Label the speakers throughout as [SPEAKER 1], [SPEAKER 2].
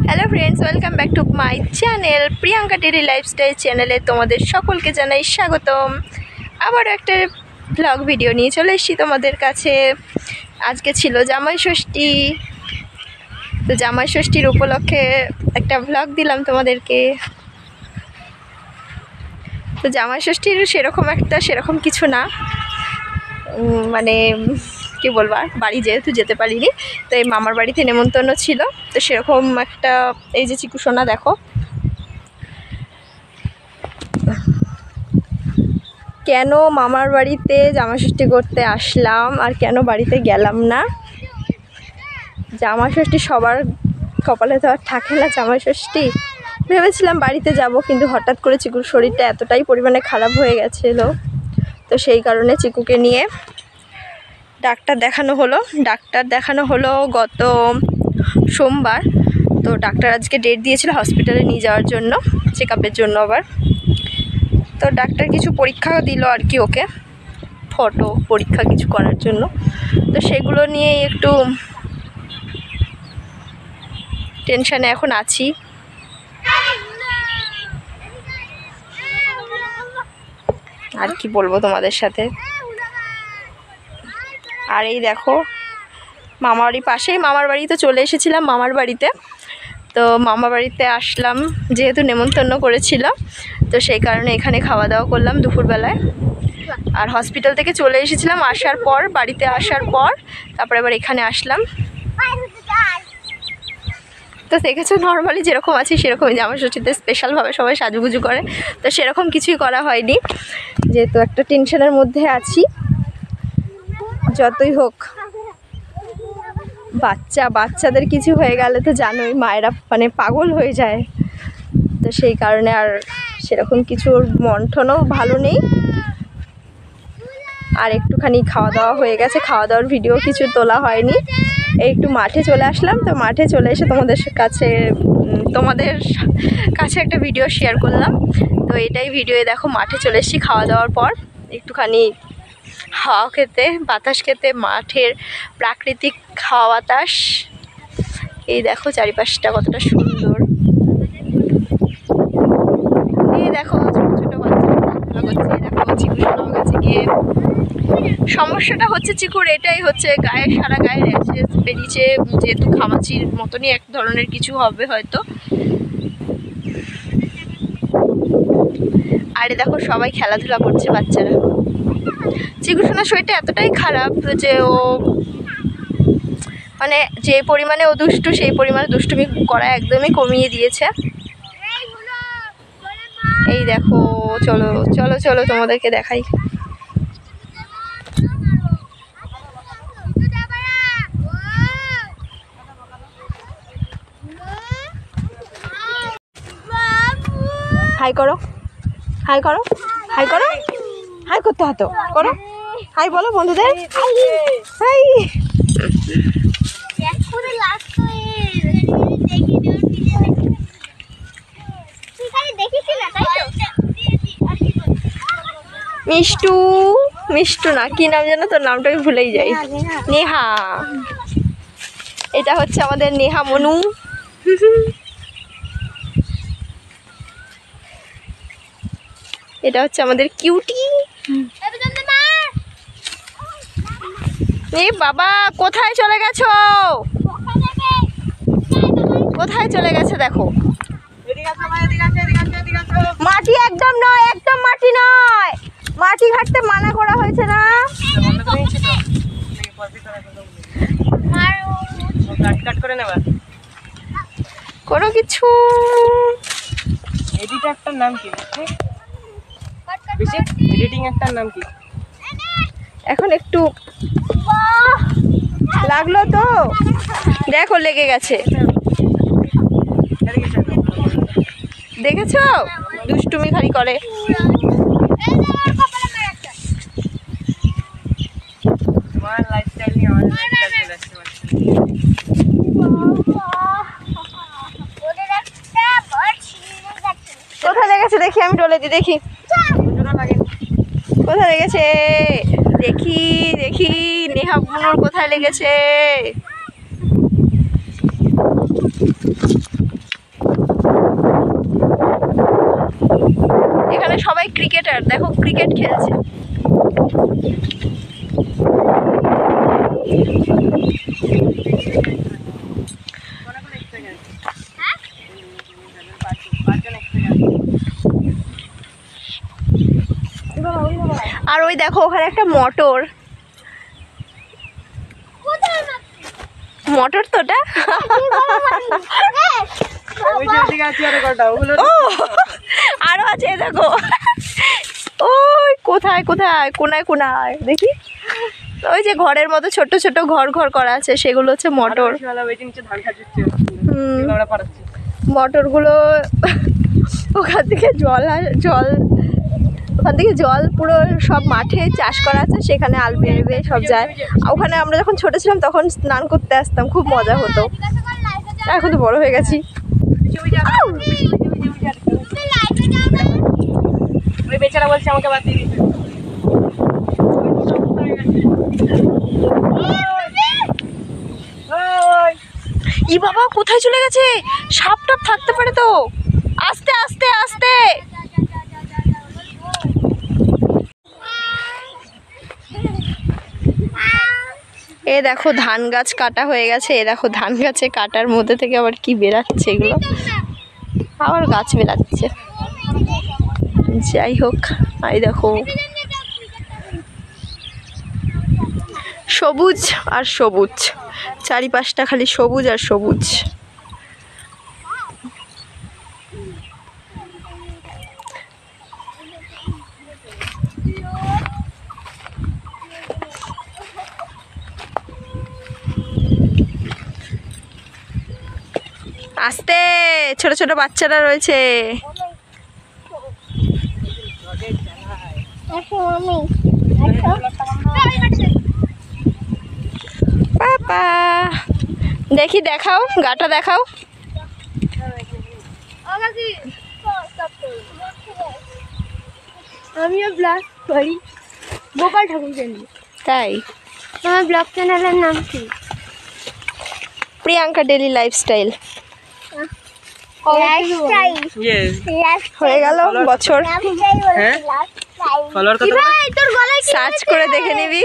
[SPEAKER 1] Hello friends, welcome back to my channel Priyanka daily lifestyle চ্যানেলে তোমাদের সকলকে জানাই স্বাগতম। আবারও একটা ব্লগ ভিডিও নিয়ে চলে এসেছি তোমাদের কাছে। আজকে ছিল জামাই ষষ্ঠী, তো জামাই ষষ্ঠীর উপলক্ষে একটা ব্লগ দিলাম তোমাদেরকে। তো জামাই ষষ্ঠীর সেরকম কিছু না, মানে কি বলবো, আর বাড়ি যেহেতু যেতে পারিনি, তো এই মামার বাড়িতে নেমন্তন্ন ছিল। তো সেরকম একটা, এই যে চিকু সোনা দেখো, কেন মামার বাড়িতে জামা ষষ্ঠী করতে আসলাম আর কেন বাড়িতে গেলাম না। জামা ষষ্ঠী সবার কপালে তো আর থাকে না জামা ষষ্ঠী। ভেবেছিলাম বাড়িতে যাব, কিন্তু হঠাৎ করে চিকুর শরীরটা এতটাই পরিমাণে খারাপ হয়ে গেছিলো, তো সেই কারণে চিকুকে নিয়ে ডাক্তার দেখানো হলো গত সোমবার। তো ডাক্তার আজকে ডেট দিয়েছিল হসপিটালে নিয়ে যাওয়ার জন্য, চেক আপের জন্য আবার। তো ডাক্তার কিছু পরীক্ষা দিল আর কি, ওকে ফটো পরীক্ষা কিছু করার জন্য। তো সেগুলো নিয়ে একটু টেনশানে এখন আছি। আর কি বলবো তোমাদের সাথে। আর এই দেখো মামার বাড়ির পাশেই, মামার বাড়ি তো চলে এসেছিলাম মামার বাড়িতে। তো মামা বাড়িতে আসলাম যেহেতু নেমন্তন্ন করেছিল, তো সেই কারণে এখানে খাওয়া দাওয়া করলাম দুপুরবেলায়। আর হসপিটাল থেকে চলে এসেছিলাম, বাড়িতে আসার পর তারপরে আবার এখানে আসলাম। তো দেখেছো নর্মালি যেরকম আছি সেরকমই, জামা ষষ্ঠীতে স্পেশালভাবে সবাই সাজুগুজু করে, তো সেরকম কিছুই করা হয়নি, যেহেতু একটা টেনশনের মধ্যে আছি। যতই হোক, বাচ্চাদের কিছু হয়ে গেলে তো জানোই, মায়েরা মানে পাগল হয়ে যায়। তো সেই কারণে আর সেরকম কিছুর মন টনও ভালো নেই। আর একটুখানি খাওয়া দাওয়া হয়ে গেছে, খাওয়া দাওয়ার ভিডিও কিছু তোলা হয়নি। এই একটু মাঠে চলে আসলাম, তো মাঠে চলে এসে তোমাদের কাছে একটা ভিডিও শেয়ার করলাম। তো এটাই ভিডিও, দেখো মাঠে চলে এসেছি খাওয়া দাওয়ার পর, একটুখানি হাওয়া খেতে, বাতাস খেতে, মাঠের প্রাকৃতিক হাওয়া বাতাস। এই দেখো চারিপাশটা কতটা সুন্দর। এই দেখো ছোট ছোট বাচ্চারা খেলা করছে। দেখো চিকু সোনা গাছে গিয়ে, সমস্যাটা হচ্ছে চিকুর এটাই হচ্ছে, সারা গায়ে র্যাশেস বেরিয়েছে, যেহেতু ঘামাচির মতনই এক ধরনের কিছু হবে হয়তো। আরে দেখো সবাই খেলাধুলা করছে বাচ্চারা। চিকু সোনার শরীরটা এতটাই খারাপ যে ও মানে যে পরিমাণে ও দুষ্টু, সেই পরিমাণে দুষ্টুমি করা একদমই কমিয়ে দিয়েছে। এই দেখো, চলো চলো চলো তোমাদেরকে দেখাই। হাই করো, হাই করো, হাই করো, হাই করতে হতো, করো হাই বলো বন্ধুদের, হাই। মিষ্টু না, কি নাম যেন, তোর নামটা আমি ভুলেই যাই। নেহা, এটা হচ্ছে আমাদের নেহা মনু। এটা হচ্ছে আমাদের কিউটি। এ বাবা, কোথায় চলে গেছো, কোথায় চলে গেছে দেখো। মাটি একদম নয়, একদম মাটি নয়, মাটি ঘাটতে মানা করা হয়েছে না। কোনো কিছু
[SPEAKER 2] এডিটরটার নাম কি? এডিটিং একটার নাম কি?
[SPEAKER 1] এখন একটু লাগলো তো, দেখো লেগে গেছে, দেখেছো দুষ্টুমি খালি করে। কোথায় লেগেছে দেখি, আমি ডলে দিই দেখি কোথায় লেগেছে। দেখি দেখি নেহা বুনুর কোথায় লেগেছে। এখানে সবাই ক্রিকেটার, দেখো ক্রিকেট খেলছে। আর ওই দেখো ওখানে একটা মোটর, মোটর তো ওটা। ও আরো আছে দেখো, ওই কোথায় কোথায় কোনায় কোনায় দেখি, ওই যে ঘরের মতো ছোট ছোট ঘর ঘর করা আছে, সেগুলো হচ্ছে মোটর। মোটরগুলো ওখান থেকে জল ওখান থেকে জল পুরো সব মাঠে চাষ করা আছে, সেখানে আল বেরোবে সব যায়। ওখানে আমরা যখন ছোট ছিলাম তখন স্নান করতে আসতাম, খুব মজা হতো। এখন তো বড় হয়ে গেছি।
[SPEAKER 2] ওই বেচারা বলছে আমাকে বাদ দিয়ে দিতে।
[SPEAKER 1] ই বাবা কোথায় চলে গেছে, সাপ টাপ থাকতে পারে তো। আস্তে আস্তে আস্তে। এ দেখো ধান গাছ কাটা হয়ে গেছে, এ দেখো ধান গাছে কাটার মধ্যে থেকে আবার কি বেরাচ্ছে, এগুলো আবার গাছ বেরাচ্ছে। যাই হোক, এই দেখো সবুজ আর সবুজ, চারিপাশটা খালি সবুজ আর সবুজ। আস্তে, ছোট ছোট বাচ্চারা রয়েছে। পাপা দেখি, দেখাও গাটা দেখাও।
[SPEAKER 3] আমিও ব্লগ করি গোপাল ঠাকুরকে নিয়ে।
[SPEAKER 1] তাই?
[SPEAKER 3] তোমার ব্লগ চ্যানেলের নাম কি?
[SPEAKER 1] Priyanka daily lifestyle. হয়ে গেল বছর, সার্চ করে দেখে নিবি।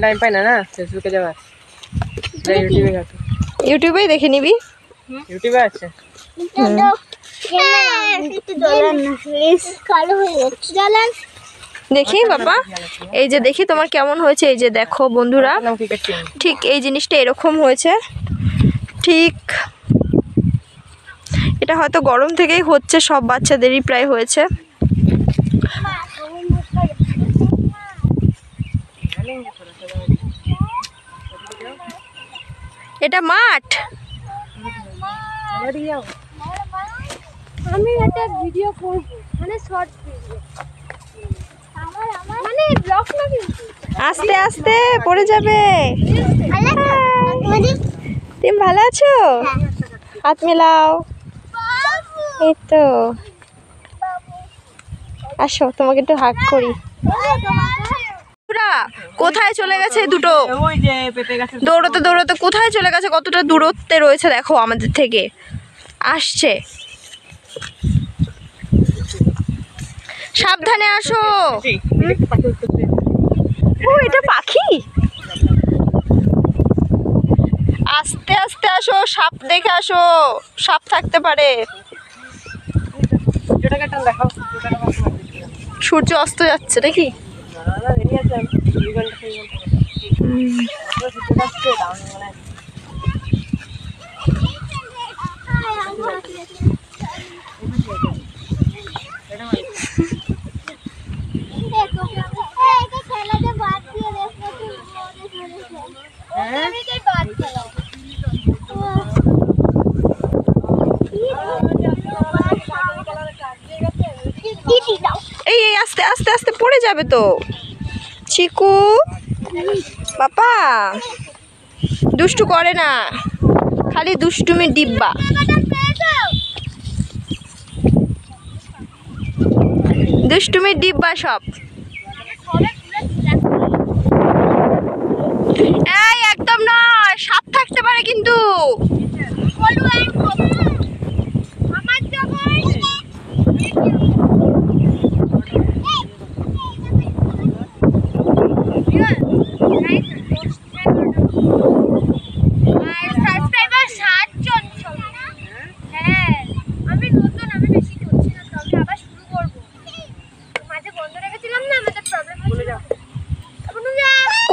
[SPEAKER 2] টাইম পাই না ফেসবুকে যাওয়ার,
[SPEAKER 1] ইউটিউবেই দেখে নিবি।
[SPEAKER 2] ইউটিউবে আছে।
[SPEAKER 1] দেখি বাবা, এই যে দেখি তোমার কেমন হয়েছে। এই যে দেখো বন্ধুরা, ঠিক এই জিনিসটা এরকম হয়েছে। ঠিক এটা হয়তো গরম থেকেই হচ্ছে, সব বাচ্চাদেরই প্রায় হয়েছে। এটা মাঠ।
[SPEAKER 3] আমি একটা ভিডিও করব, মানে শর্ট ভিডিও, মানে ব্লগ না কিন্তু।
[SPEAKER 1] আস্তে আস্তে পড়ে যাবে। তুমি ভালো আছো? হাত মেলাও। এই তো, আসো তোমাকে একটু হাগ করি। কোথায় চলে গেছে দুটো?
[SPEAKER 2] ওই যে পেঁপে গাছে
[SPEAKER 1] দৌড়তে দৌড়তে কোথায় চলে গেছে, কতটা দূরত্বে রয়েছে দেখো আমাদের থেকে। আসছে, সাবধানে আসো। ও এটা পাখি। আস্তে আস্তে আসো, সাপ দেখে আসো, সাপ থাকতে পারে। সূর্য অস্ত যাচ্ছে নাকি? এই এই আস্তে আস্তে আস্তে পড়ে যাবে তো। চিকু বাবা দুষ্টু করে না, খালি দুষ্টুমি ডিব্বা। দুষ্টুমির ডিব্বা সব। এই একদম নয়, সাপ থাকতে পারে কিন্তু।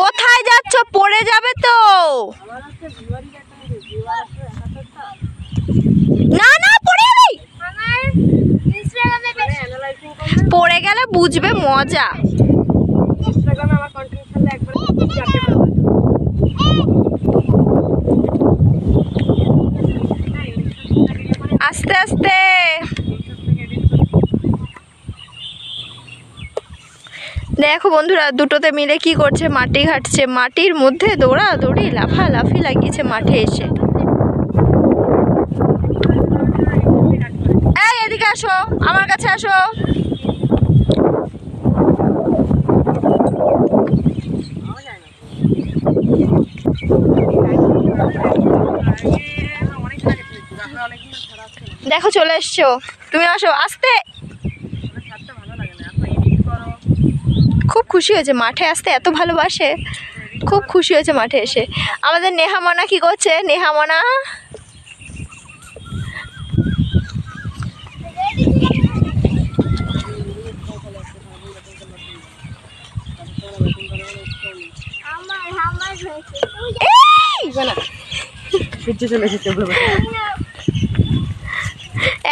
[SPEAKER 1] কোথায় যাচ্ছ? পড়ে যাবে তো। না না, পড়ে যাবি। পড়ে গেলে বুঝবে মজা। আস্তে আস্তে। দেখো বন্ধুরা, দুটোতে মিলে কি করছে, মাটি ঘাটছে। মাটির মধ্যে দৌড়াদৌড়ি লাফালাফি লাগিয়েছে মাঠে এসে। এই এদিকে আসো, আমার কাছে আসো। দেখো চলে এসছো, তুমি আসো আস্তে। খুব খুশি হয়েছে মাঠে আসতে, এত ভালোবাসে। খুব খুশি হয়েছে মাঠে এসে। আমাদের নেহামনা কি করছে? নেহামনা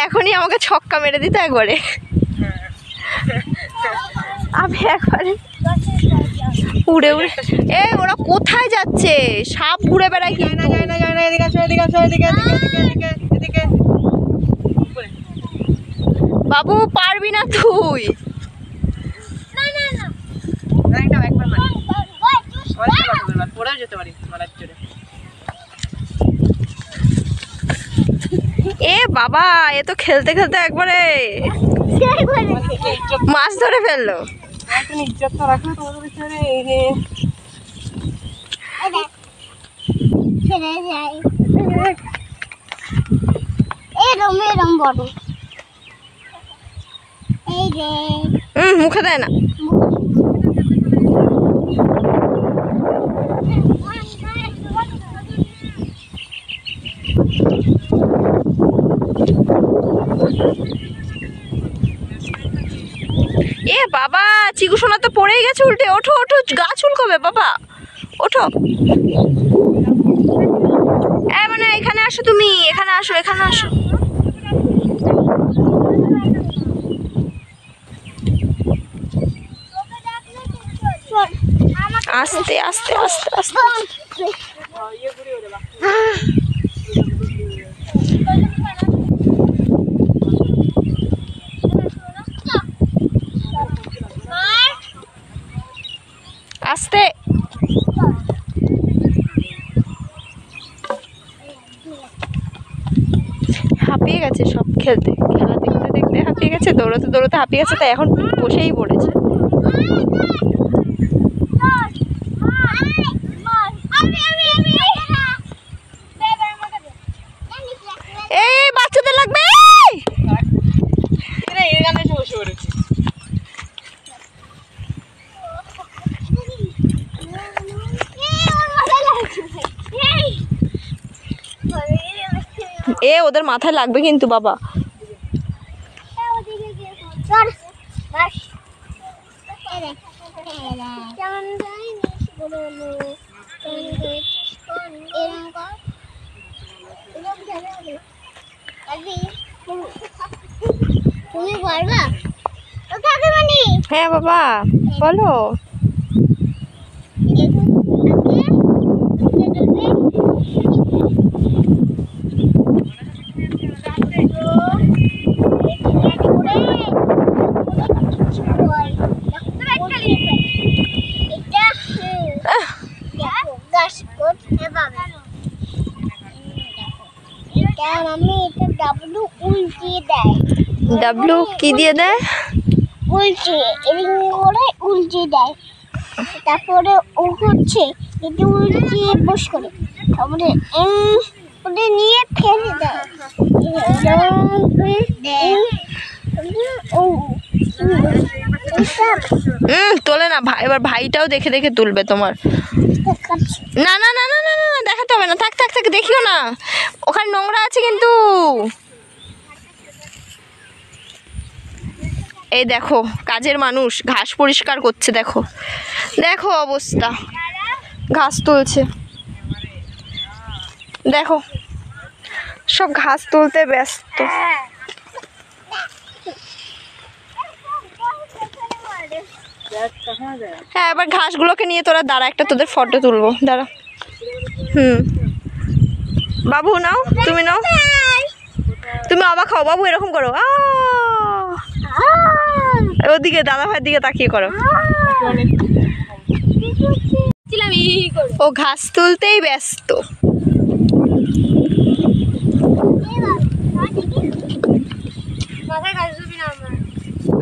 [SPEAKER 1] এখনই আমাকে ছক্কা মেরে দিত একবারে। আমি একবারে উড়ে উড়ে। এই ওরা কোথায় যাচ্ছে? সাপ ঘুরে বেড়ায় কিন্তু। বাবু পারবি না তুই। এ বাবা, এ তো খেলতে খেলতে একবারে মাছ ধরে ফেললো। মুখে দেয় না। এ বাবা, চিকু সোনা তো পড়েই গেছে উল্টে। ওঠো ওঠো, গা চুলকবে বাবা, ওঠো। মানে এখানে আসো, তুমি এখানে আসো, এখানে আসো। আস্তে আস্তে আস্তে আস্তে। আস্তে। হাঁপিয়ে গেছে সব, খেলতে খেলা দেখতে দেখতে হাঁপিয়ে গেছে, দৌড়াতে দৌড়াতে হাঁপিয়ে গেছে, তাই এখন বসেই পড়েছে। এই বাচ্চাদের লাগবে। এ ওদের মাথায় লাগবে কিন্তু বাবা। হ্যাঁ বাবা বলো। ডাব্লু কি দিয়ে দেয়?
[SPEAKER 3] উল্টে এদিকে করে উল্টে দেয়, তারপরে ও হচ্ছে এটি উল্টে বস করে, তারপরে ওটা নিয়ে ফেলে দেয়।
[SPEAKER 1] তোলে না ভাই, এবার ভাইটাও দেখে দেখে তুলবে তোমার। না না না না না না না, দেখাতে হবে না, থাক থাক থাক, দেখিও না, ওখানে নোংরা আছে কিন্তু। এই দেখো কাজের মানুষ ঘাস পরিষ্কার করছে, দেখো দেখো অবস্থা, ঘাস তুলছে, দেখো সব ঘাস তুলতে ব্যস্ত। হ্যাঁ, এবার ঘাসগুলোকে নিয়ে তোরা দাঁড়া, একটা তোদের ফটো তুলবো, দাঁড়া। বাবু নাও, তুমি নাও, তুমি অবাক হও, বাবু এরকম করো, ওদিকে দাদা ভাইয়ের দিকে তাকিয়ে করো। ও ঘাস তুলতেই ব্যস্ত।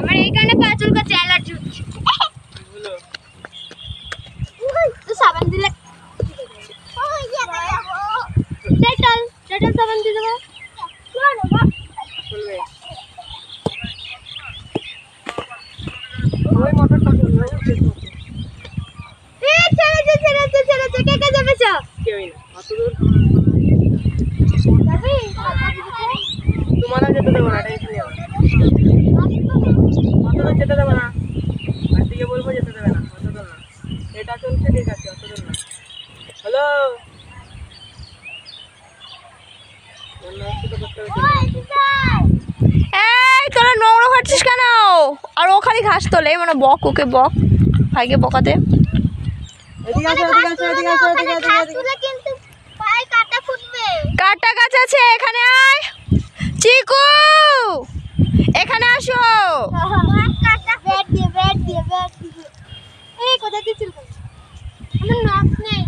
[SPEAKER 3] আমার এই কারণে পা চুলকাচ্ছে, অ্যালার্জি হচ্ছে। সাবান দিলে ডেটল সাবান দিয়ে দেবো।
[SPEAKER 2] ওই মোটরটা চলবে,
[SPEAKER 3] ছেড়েছে, কে যাবে চা?
[SPEAKER 2] কেউই না, অত দূর তোমার যেতে দেবো না, টেনশন নেই আমার। অত দূর যেতে দেবো না, আর দিকে বলবো যেতে দেবে না, অত দূর না। এটা চলছে ঠিক আছে, অত দূর না। হ্যালো,
[SPEAKER 1] এই তোরা নোংরা খাচ্ছিস কেন? আর ও খালি ঘাস তোলে, মানে বক, ওকে বক, ভাইকে বকাতে।
[SPEAKER 2] এদিকে আসো, এদিকে আসো, এদিকে আসো, এদিকে আসো, এদিকে আসো।
[SPEAKER 3] কিন্তু পায়ে কাটা ফুটবে।
[SPEAKER 1] কাটা গাছ আছে, এখানে আয় চিকু, এখানে আসো।
[SPEAKER 3] কাটা ব্যাট দিয়ে এই কোথা দিয়ে চুল আমার নাক নেই।